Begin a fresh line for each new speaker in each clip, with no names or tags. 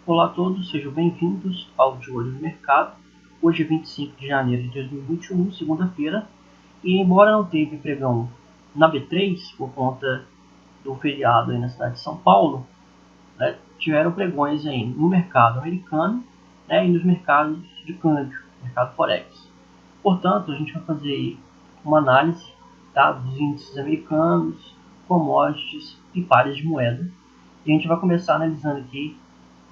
Olá a todos, sejam bem-vindos ao De Olho no Mercado. Hoje é 25 de janeiro de 2021, segunda-feira, e embora não teve pregão na B3 por conta do feriado aí na cidade de São Paulo, né, tiveram pregões aí no mercado americano, né, e nos mercados de câmbio, mercado Forex. Portanto, a gente vai fazer aí uma análise, tá, dos índices americanos, commodities e pares de moeda. E a gente vai começar analisando aqui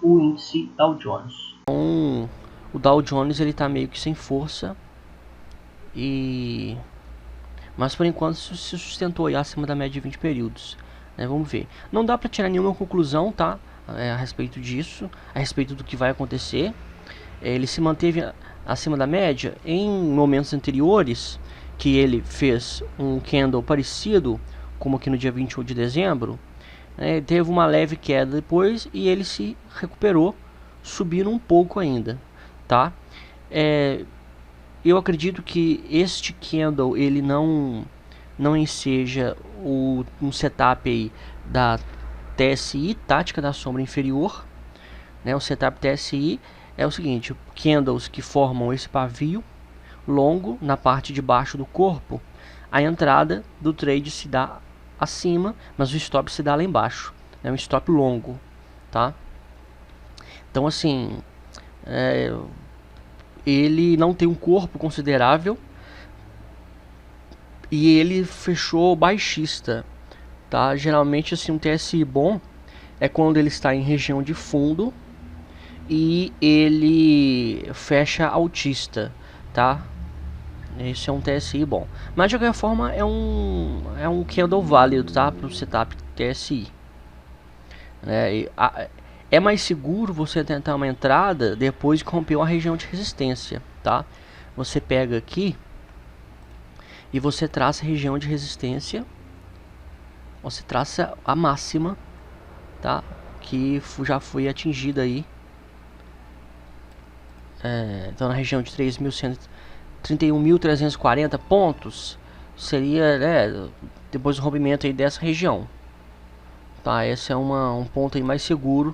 o índice Dow Jones.
Então, o Dow Jones ele tá meio que sem força mas por enquanto se sustentou aí acima da média de 20 períodos, né? Vamos ver. Não dá para tirar nenhuma conclusão, tá? A respeito disso, a respeito do que vai acontecer. Ele se manteve acima da média em momentos anteriores, que ele fez um candle parecido, como aqui no dia 21 de dezembro. Teve uma leve queda depois e ele se recuperou, subindo um pouco ainda, tá? Eu acredito que este candle ele não enseja um setup aí da TSI, tática da sombra inferior, né? O setup TSI é o seguinte: candles que formam esse pavio longo na parte de baixo do corpo, a entrada do trade se dá acima, mas o stop se dá lá embaixo, é um stop longo, tá? Então assim, ele não tem um corpo considerável e ele fechou baixista, tá? Geralmente assim, um TSI bom é quando ele está em região de fundo e ele fecha altista, tá? Esse é um TSI bom, mas de qualquer forma é um candle válido, tá? Para o setup TSI. É mais seguro você tentar uma entrada depois que rompeu a região de resistência, tá? Você pega aqui e você traça a região de resistência, você traça a máxima, tá? Que já foi atingida aí. Então na região de 31.340 pontos seria, depois do rompimento aí dessa região, tá? Esse é um ponto aí mais seguro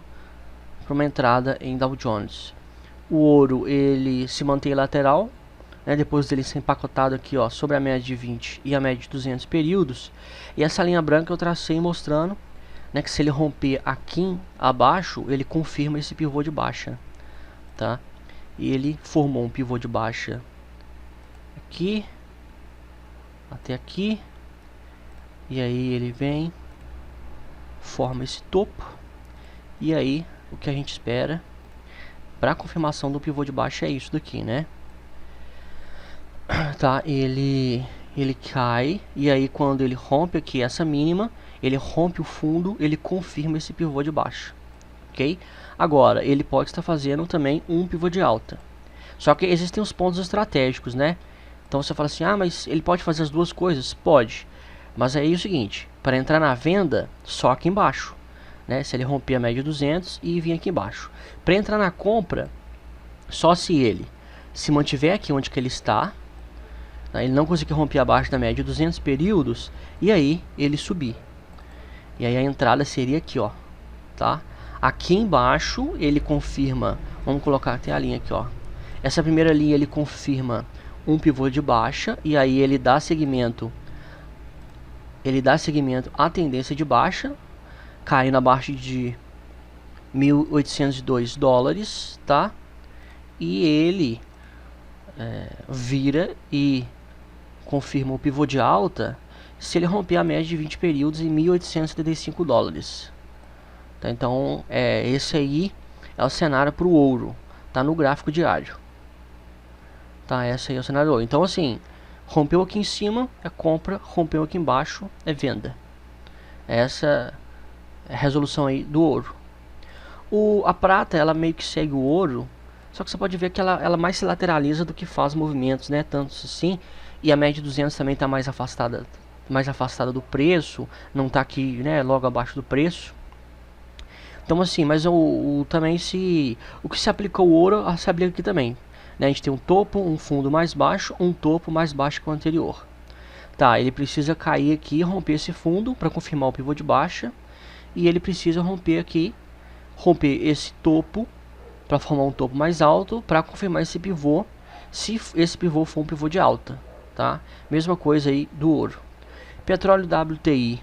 para uma entrada em Dow Jones. O ouro ele se mantém lateral, né, depois dele ser empacotado aqui, ó, sobre a média de 20 e a média de 200 períodos. E essa linha branca eu tracei mostrando, né, que se ele romper aqui abaixo, ele confirma esse pivô de baixa, tá? E ele formou um pivô de baixa aqui até aqui, e aí ele vem, forma esse topo, e aí o que a gente espera para a confirmação do pivô de baixa é isso daqui, né? Tá, ele cai, e aí quando ele rompe aqui essa mínima, ele rompe o fundo, ele confirma esse pivô de baixa, ok? Agora, ele pode estar fazendo também um pivô de alta, só que existem os pontos estratégicos, né? Então você fala assim, ah, mas ele pode fazer as duas coisas? Pode, mas aí é o seguinte, para entrar na venda, só aqui embaixo, né? Se ele romper a média 200 e vir aqui embaixo. Para entrar na compra, só se ele se mantiver aqui onde que ele está, ele não conseguir romper abaixo da média 200 períodos, e aí ele subir. E aí a entrada seria aqui, ó, tá? Aqui embaixo ele confirma, vamos colocar até a linha aqui, ó. Essa primeira linha ele confirma um pivô de baixa, e aí ele dá seguimento à tendência de baixa, caindo abaixo de 1.802 dólares, tá? E ele vira e confirma o pivô de alta se ele romper a média de 20 períodos em 1.875 dólares. Tá? Então, esse aí é o cenário para o ouro, tá no gráfico diário. Tá, esse aí é o cenário do ouro. Então, assim, rompeu aqui em cima é compra, rompeu aqui embaixo é venda. Essa é a resolução aí do ouro. A prata, ela meio que segue o ouro, só que você pode ver que ela mais se lateraliza do que faz movimentos, né? Tanto assim, e a média 200 também está mais afastada do preço, não está aqui, né, logo abaixo do preço. Então assim, mas também o que se aplica ao ouro, se aplica aqui também, né? A gente tem um topo, um fundo mais baixo, um topo mais baixo que o anterior. Tá, ele precisa cair aqui e romper esse fundo para confirmar o pivô de baixa, e ele precisa romper aqui, romper esse topo para formar um topo mais alto, para confirmar esse pivô, se esse pivô for um pivô de alta, tá? Mesma coisa aí do ouro. Petróleo WTI,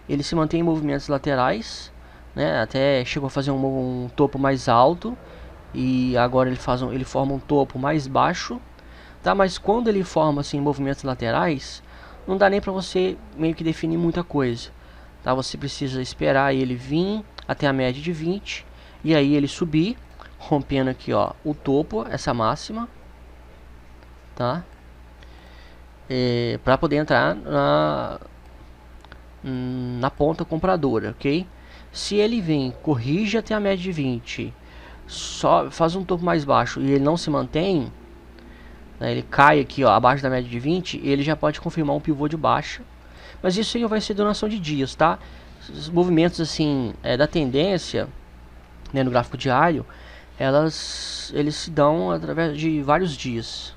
ele se mantém em movimentos laterais, né? Até chegou a fazer um topo mais alto e agora ele forma um topo mais baixo, tá? Mas quando ele forma assim movimentos laterais, não dá nem para você meio que definir muita coisa, tá? Você precisa esperar ele vir até a média de 20 e aí ele subir, rompendo aqui, ó, o topo, essa máxima, tá? Para poder entrar na ponta compradora, ok? Se ele vem, corrige até a média de 20, só faz um topo mais baixo e ele não se mantém, né, ele cai aqui, ó, abaixo da média de 20, ele já pode confirmar um pivô de baixa. Mas isso aí vai ser duração de dias, tá? Os movimentos assim da tendência, né, no gráfico diário, eles se dão através de vários dias.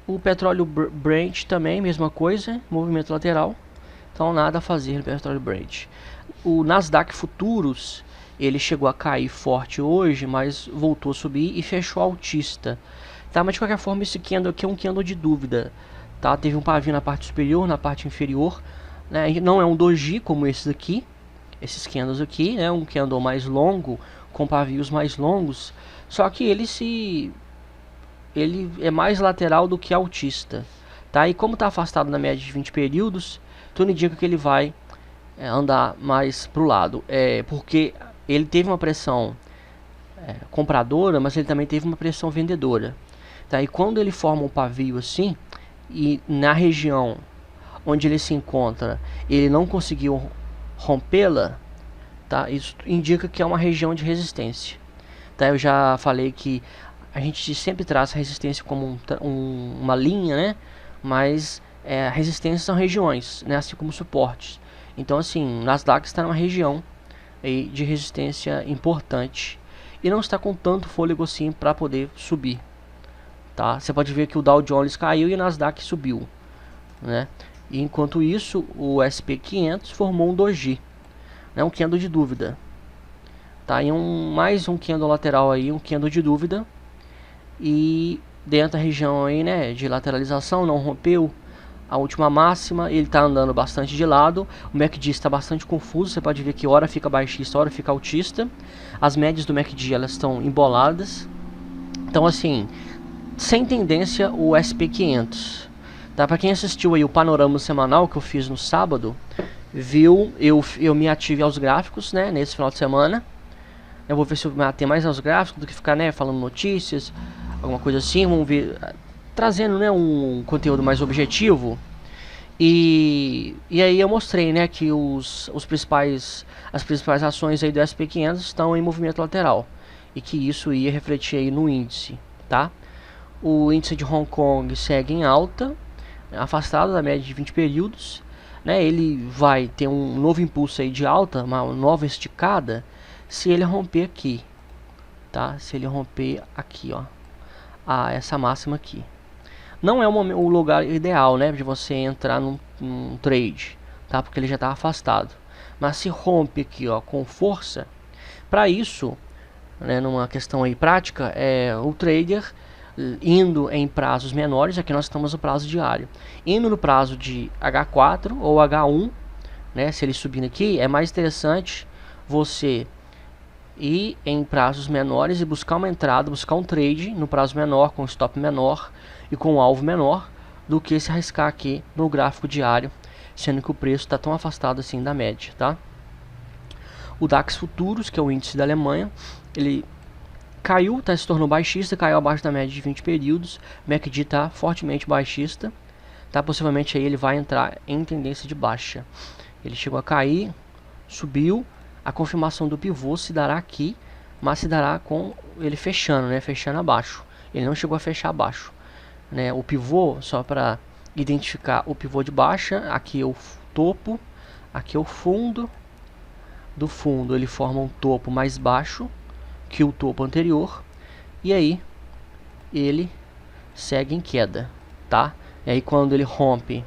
O petróleo Brent também, mesma coisa, movimento lateral. Então nada a fazer no petróleo Brent. O Nasdaq Futuros, ele chegou a cair forte hoje, mas voltou a subir e fechou altista. Tá, mas de qualquer forma esse candle aqui é um candle de dúvida. Tá? Teve um pavio na parte superior, na parte inferior. Né? Não é um doji como esse daqui. Esses candles aqui, né? Um candle mais longo, com pavios mais longos, só que ele é mais lateral do que altista, tá? E como está afastado na média de 20 períodos, tudo indica que ele vai andar mais para o lado, porque ele teve uma pressão compradora, mas ele também teve uma pressão vendedora, tá? E quando ele forma um pavio assim, e na região onde ele se encontra, ele não conseguiu rompê-la, tá? Isso indica que é uma região de resistência, tá? Eu já falei que a gente sempre traz a resistência como uma linha, né? Mas a resistência são regiões, né? Assim como suportes. Então assim, o Nasdaq está numa região aí de resistência importante e não está com tanto fôlego assim para poder subir, tá? Você pode ver que o Dow Jones caiu e o Nasdaq subiu, né? E enquanto isso, o SP500 formou um doji, né? Um candle de dúvida, tá? E mais um candle lateral aí, um candle de dúvida. E dentro da região aí, né, de lateralização, não rompeu a última máxima, ele está andando bastante de lado. O MACD está bastante confuso, você pode ver que hora fica baixista, hora fica altista. As médias do MACD elas estão emboladas. Então assim, sem tendência o SP500. Tá? Para quem assistiu aí o panorama semanal que eu fiz no sábado, viu, eu me ative aos gráficos, né, nesse final de semana. Eu vou ver se eu me ater mais aos gráficos do que ficar, né, falando notícias, alguma coisa assim. Vamos ver, trazendo, né, um conteúdo mais objetivo. E aí eu mostrei, né, que as principais ações aí do SP500 estão em movimento lateral e que isso ia refletir aí no índice, tá? O índice de Hong Kong segue em alta, afastado da média de 20 períodos, né? Ele vai ter um novo impulso aí de alta, uma nova esticada, se ele romper aqui, tá? Se ele romper aqui, ó, essa máxima aqui. Não é o lugar ideal, né, de você entrar num trade, tá? Porque ele já está afastado. Mas se rompe aqui, ó, com força, para isso, né, numa questão aí prática, o trader indo em prazos menores, aqui nós estamos no prazo diário, indo no prazo de H4 ou H1, né, se ele subindo aqui, é mais interessante você ir em prazos menores e buscar uma entrada, buscar um trade no prazo menor, com stop menor e com um alvo menor, do que se arriscar aqui no gráfico diário, sendo que o preço está tão afastado assim da média, tá? O DAX Futuros, que é o índice da Alemanha, ele caiu, se tornou baixista, caiu abaixo da média de 20 períodos, MACD está fortemente baixista, tá? Possivelmente aí ele vai entrar em tendência de baixa. Ele chegou a cair, subiu. A confirmação do pivô se dará aqui, mas se dará com ele fechando, né? Fechando abaixo. Ele não chegou a fechar abaixo, né? O pivô, só para identificar o pivô de baixa, aqui é o topo, aqui é o fundo. Do fundo ele forma um topo mais baixo que o topo anterior. E aí ele segue em queda, tá? E aí quando ele rompe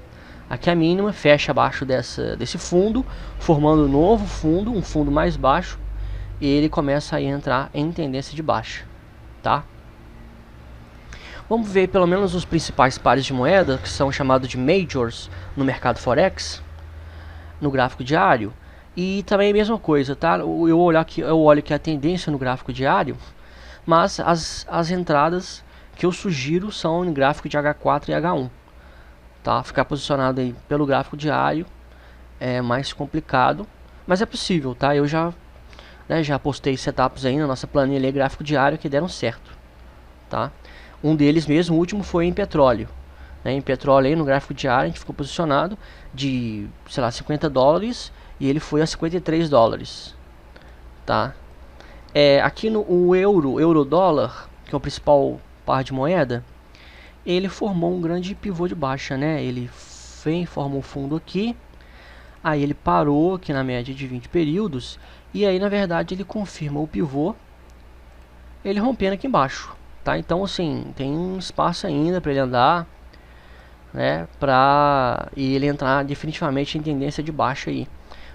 aqui a mínima, fecha abaixo desse fundo, formando um novo fundo, um fundo mais baixo, ele começa a entrar em tendência de baixa, tá? Vamos ver pelo menos os principais pares de moeda, que são chamados de majors no mercado forex, no gráfico diário. E também a mesma coisa, tá? Eu olho aqui a tendência no gráfico diário, mas as entradas que eu sugiro são em gráfico de H4 e H1, tá? Ficar posicionado aí pelo gráfico diário é mais complicado, mas é possível, tá? Eu já postei setups aí na nossa planilha gráfico diário que deram certo, tá? Um deles mesmo, o último, foi em petróleo, né? Em petróleo aí no gráfico diário a gente ficou posicionado de, sei lá, 50 dólares e ele foi a 53 dólares, tá? Aqui no euro-dólar, que é o principal par de moeda, ele formou um grande pivô de baixa, né? Ele formou um fundo aqui, aí ele parou aqui na média de 20 períodos, e aí na verdade ele confirma o pivô, ele rompendo aqui embaixo, tá? Então assim, tem um espaço ainda para ele andar, né? E ele entrar definitivamente em tendência de baixa aí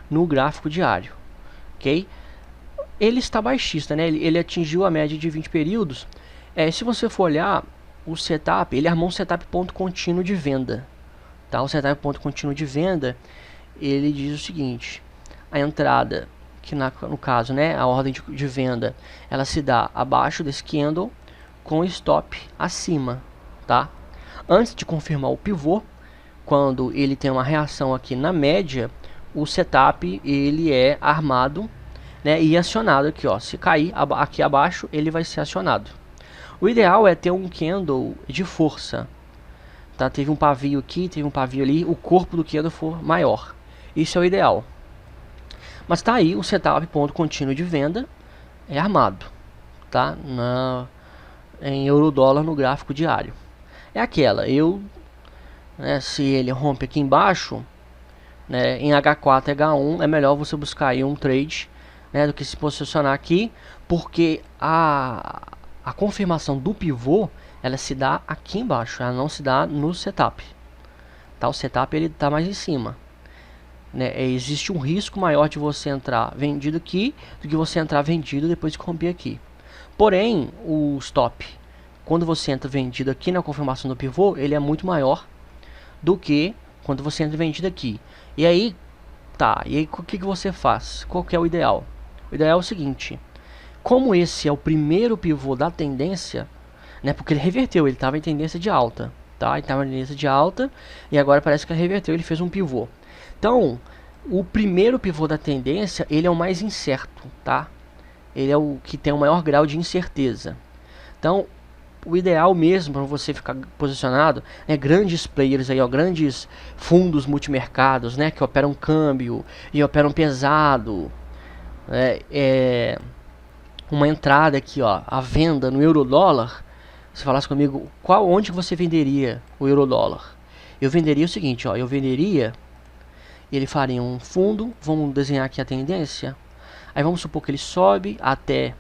no gráfico diário, ok? Ele está baixista, né? Ele atingiu a média de 20 períodos. Se você for olhar o setup, ele armou um setup ponto contínuo de venda, tá? O setup ponto contínuo de venda, ele diz o seguinte: a entrada, que no caso, né, a ordem de venda, ela se dá abaixo desse candle com stop acima, tá? Antes de confirmar o pivô, quando ele tem uma reação aqui na média, o setup ele é armado, né, e acionado aqui, ó. Se cair aqui abaixo, ele vai ser acionado. O ideal é ter um candle de força, tá? Teve um pavio aqui, teve um pavio ali, o corpo do candle for maior. Isso é o ideal. Mas tá aí o setup ponto contínuo de venda é armado, tá? Em euro-dólar no gráfico diário. É aquela, né, se ele rompe aqui embaixo, né, em H4 e H1, é melhor você buscar aí um trade, né, do que se posicionar aqui, porque a confirmação do pivô, ela se dá aqui embaixo, ela não se dá no setup, tá? O setup ele tá mais em cima, né? Existe um risco maior de você entrar vendido aqui do que você entrar vendido depois de romper aqui. Porém, o stop, quando você entra vendido aqui na confirmação do pivô, ele é muito maior do que quando você entra vendido aqui. E aí, o que você faz? Qual que é o ideal? O ideal é o seguinte: como esse é o primeiro pivô da tendência, né, porque ele reverteu, ele estava em tendência de alta, tá? Ele estava em tendência de alta e agora parece que ele reverteu, ele fez um pivô. Então, o primeiro pivô da tendência, ele é o mais incerto, tá? Ele é o que tem o maior grau de incerteza. Então, o ideal mesmo para você ficar posicionado é grandes players aí, ó, grandes fundos multimercados, né, que operam câmbio e operam pesado. Uma entrada aqui, ó, a venda no euro-dólar. Se falasse comigo, onde você venderia o euro-dólar? Eu venderia o seguinte, ó, ele faria um fundo, vamos desenhar aqui a tendência. Aí vamos supor que ele sobe até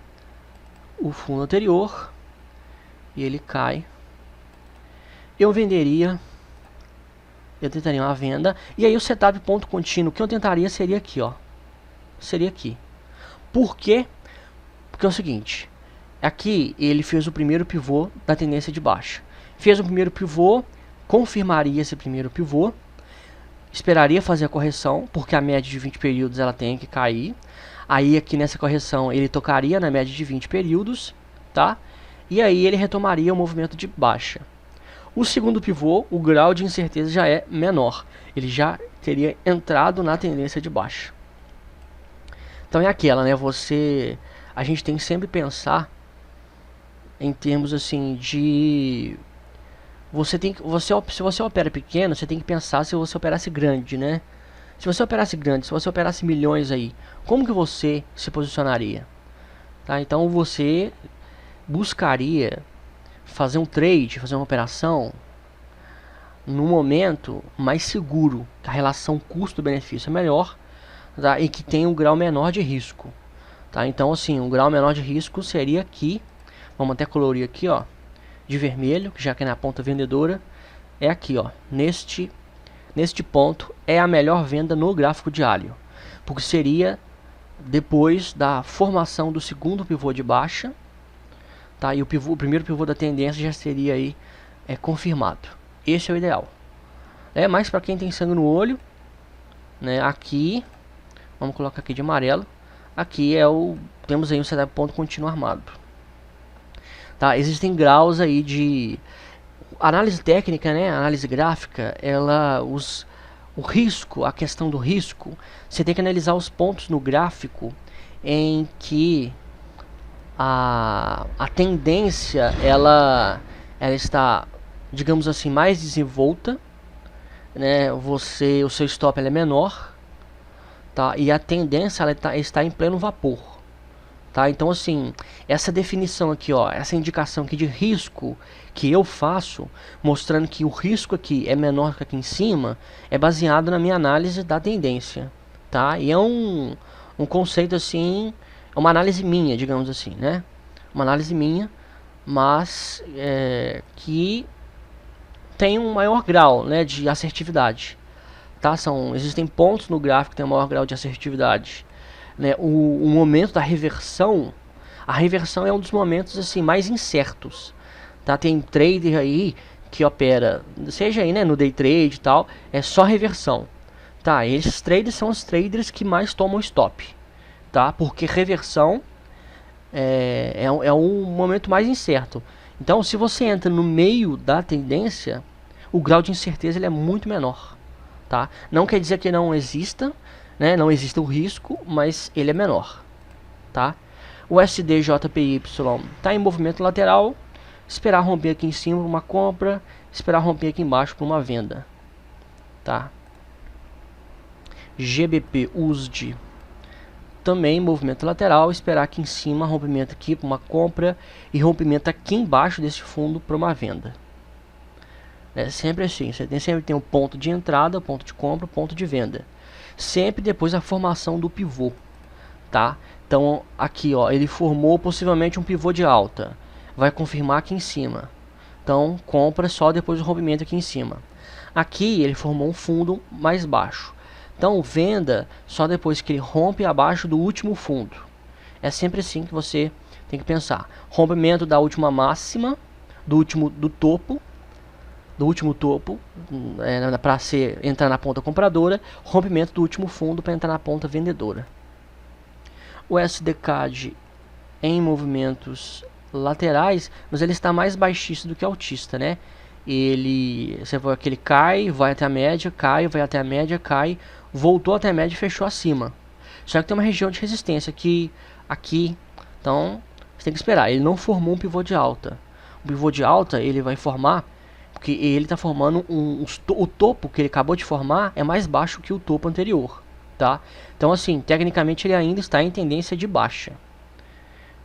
o fundo anterior e ele cai. Eu tentaria uma venda, e aí o setup ponto contínuo que eu tentaria seria aqui, ó. Seria aqui. Por quê? Porque é o seguinte, aqui ele fez o primeiro pivô da tendência de baixa. Fez o primeiro pivô, confirmaria esse primeiro pivô, esperaria fazer a correção, porque a média de 20 períodos ela tem que cair. Aí aqui nessa correção ele tocaria na média de 20 períodos, tá? E aí ele retomaria o movimento de baixa. O segundo pivô, o grau de incerteza já é menor. Ele já teria entrado na tendência de baixa. Então é aquela, né? A gente tem que sempre pensar em termos assim de... Se você opera pequeno, você tem que pensar se você operasse grande, né? Se você operasse grande, se você operasse milhões aí, como que você se posicionaria? Tá? Então você buscaria fazer um trade, fazer uma operação no momento mais seguro, que a relação custo-benefício é melhor, tá? E que tem um grau menor de risco, tá? Então assim, um grau menor de risco seria aqui, vamos até colorir aqui, ó, de vermelho, já que é na ponta vendedora, é aqui, ó, neste ponto é a melhor venda no gráfico diário, porque seria depois da formação do segundo pivô de baixa, tá? E o primeiro pivô da tendência já seria aí confirmado. Esse é o ideal. Mas para quem tem sangue no olho, né? Aqui, vamos colocar aqui de amarelo. Aqui temos aí um setup ponto contínuo armado. Tá? Existem graus aí de análise técnica, né? Análise gráfica, o risco, a questão do risco, você tem que analisar os pontos no gráfico em que a tendência ela está, digamos assim, mais desenvolta, né? O seu stop é menor, tá? E a tendência ela está em pleno vapor, tá? Então assim, essa definição aqui, ó, essa indicação aqui de risco que eu faço, mostrando que o risco aqui é menor que aqui em cima, é baseado na minha análise da tendência, tá? E é um conceito assim, é uma análise minha, digamos assim, né? Uma análise minha, mas que tem um maior grau, né, de assertividade, tá? Existem pontos no gráfico que tem um maior grau de assertividade, né? O momento da reversão, a reversão é um dos momentos assim mais incertos, tá? Tem trader aí que opera, seja aí, né, no day trade e tal, é só reversão, tá? Esses traders são os traders que mais tomam stop, tá? Porque reversão é um momento mais incerto. Então, se você entra no meio da tendência, o grau de incerteza ele é muito menor, tá? Não quer dizer que não exista, né? Não exista o risco, mas ele é menor, tá? O SDJPY está em movimento lateral, esperar romper aqui em cima para uma compra, esperar romper aqui embaixo para uma venda, tá? GBP USD também movimento lateral, esperar aqui em cima, rompimento aqui para uma compra e rompimento aqui embaixo desse fundo para uma venda. É sempre assim, você sempre tem um ponto de entrada, ponto de compra, ponto de venda. Sempre depois da formação do pivô, tá? Então aqui, ó, ele formou possivelmente um pivô de alta, vai confirmar aqui em cima. Então compra só depois do rompimento aqui em cima. Aqui ele formou um fundo mais baixo. Então venda só depois que ele rompe abaixo do último fundo. É sempre assim que você tem que pensar. Rompimento da última máxima, do último topo, para entrar na ponta compradora, rompimento do último fundo para entrar na ponta vendedora. O SDCAD em movimentos laterais, mas ele está mais baixista do que altista, né? Você vê que ele cai, vai até a média, cai, vai até a média, cai, voltou até a média e fechou acima. Só que tem uma região de resistência aqui, então você tem que esperar. Ele não formou um pivô de alta. O pivô de alta ele vai formar, porque ele está formando o topo que ele acabou de formar é mais baixo que o topo anterior, tá? Então assim, tecnicamente ele ainda está em tendência de baixa,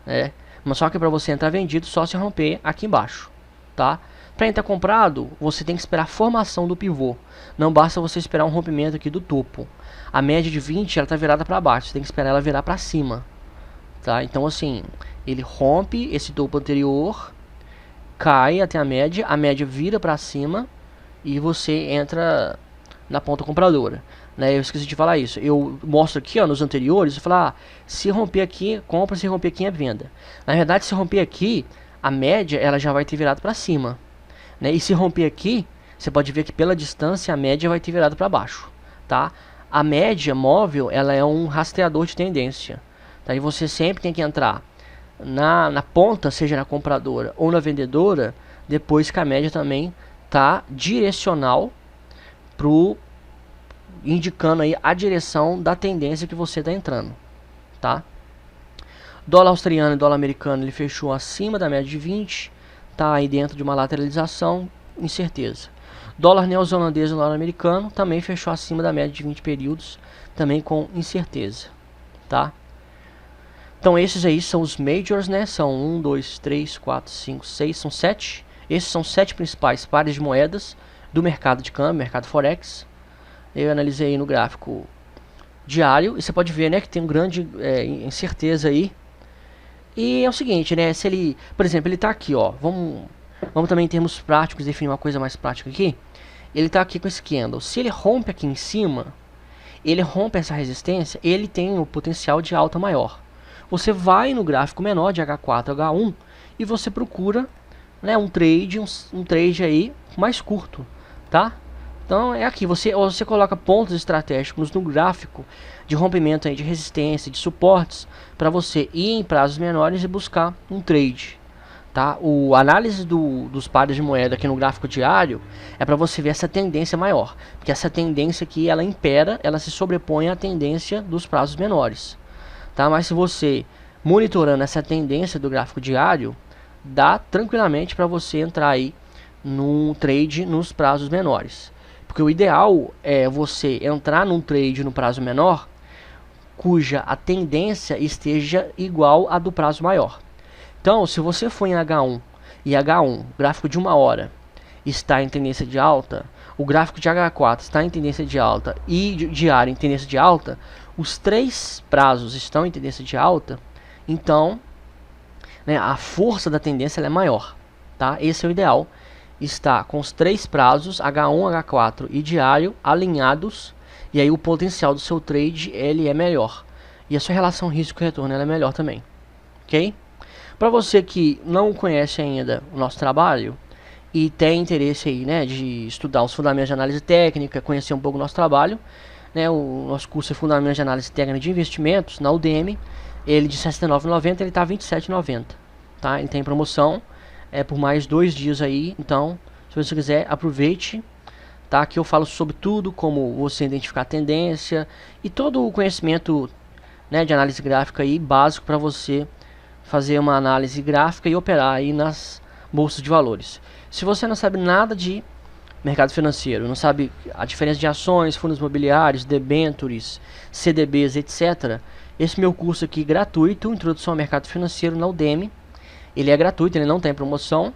né? Mas só que para você entrar vendido só se romper aqui embaixo, tá? Para entrar comprado, você tem que esperar a formação do pivô. Não basta você esperar um rompimento aqui do topo. A média de 20 ela está virada para baixo, você tem que esperar ela virar para cima, tá? Então assim, ele rompe esse topo anterior, cai até a média vira para cima e você entra na ponta compradora, né? Eu esqueci de falar isso. Eu mostro aqui, ó, nos anteriores, eu falo, se romper aqui, compra, se romper aqui é venda. Na verdade, se romper aqui, a média ela já vai ter virado para cima, né? E se romper aqui, você pode ver que pela distância a média vai ter virado para baixo, tá? A média móvel ela é um rastreador de tendência, tá? E você sempre tem que entrar na ponta, seja na compradora ou na vendedora, depois que a média também tá direcional indicando aí a direção da tendência que você está entrando, tá? Dólar australiano e dólar americano ele fechou acima da média de 20, tá aí dentro de uma lateralização, incerteza. Dólar neozelandês e dólar americano também fechou acima da média de 20 períodos, também com incerteza, tá? Então esses aí são os majors, né? São 1, 2, 3, 4, 5, 6, são 7. Esses são 7 principais pares de moedas do mercado de câmbio, mercado forex. Eu analisei no gráfico diário e você pode ver, né, que tem um grande incerteza aí. E é o seguinte, né? Se ele, por exemplo, ele está aqui, ó. Vamos também em termos práticos definir uma coisa mais prática aqui. Ele está aqui com esse candle. Se ele rompe aqui em cima, ele rompe essa resistência, ele tem o potencial de alta maior. Você vai no gráfico menor de H4 H1 e você procura, né, um trade aí mais curto, tá? Então é aqui, você coloca pontos estratégicos no gráfico de rompimento aí de resistência, de suportes, para você ir em prazos menores e buscar um trade. Tá? A análise dos pares de moeda aqui no gráfico diário é para você ver essa tendência maior, porque essa tendência aqui ela impera, ela se sobrepõe à tendência dos prazos menores. Tá? Mas se você monitorando essa tendência do gráfico diário, dá tranquilamente para você entrar aí num trade nos prazos menores. Porque o ideal é você entrar num trade no prazo menor, cuja a tendência esteja igual à do prazo maior. Então, se você for em H1 e H1, gráfico de 1 hora, está em tendência de alta, o gráfico de H4 está em tendência de alta e diário em tendência de alta, os três prazos estão em tendência de alta, então, né, a força da tendência ela é maior. Tá? Esse é o ideal. Está com os três prazos, H1, H4 e diário, alinhados, e aí o potencial do seu trade ele é melhor. E a sua relação risco-retorno ela é melhor também. Ok? Para você que não conhece ainda o nosso trabalho e tem interesse aí, né, de estudar os fundamentos de análise técnica, conhecer um pouco o nosso trabalho, né, o nosso curso é Fundamentos de Análise Técnica de Investimentos, na Udemy, ele de R$ 69,90, ele está R$ 27,90. Tá? Ele tem promoção por mais 2 dias aí, então se você quiser aproveite, tá? Aqui eu falo sobre tudo, como você identificar a tendência e todo o conhecimento, né, de análise gráfica aí básico para você fazer uma análise gráfica e operar aí nas bolsas de valores. Se você não sabe nada de mercado financeiro, não sabe a diferença de ações, fundos imobiliários, debêntures, CDBs, etc., esse meu curso aqui gratuito, Introdução ao Mercado Financeiro na Udemy, ele é gratuito, ele não tem promoção,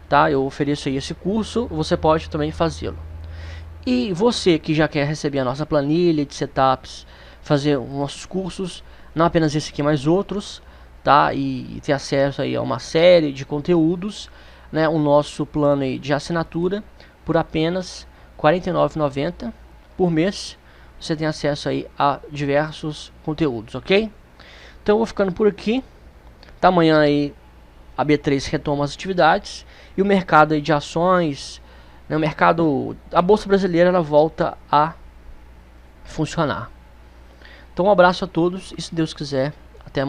tá? Eu ofereço aí esse curso, você pode também fazê-lo. E você que já quer receber a nossa planilha de setups, fazer os nossos cursos, não apenas esse aqui, mas outros, tá? E ter acesso aí a uma série de conteúdos, né? O nosso plano aí de assinatura por apenas R$ 49,90 por mês. Você tem acesso aí a diversos conteúdos, ok? Então eu vou ficando por aqui. Tá, amanhã aí a B3 retoma as atividades e o mercado aí de ações, né, a bolsa brasileira ela volta a funcionar. Então um abraço a todos e se Deus quiser, até amanhã.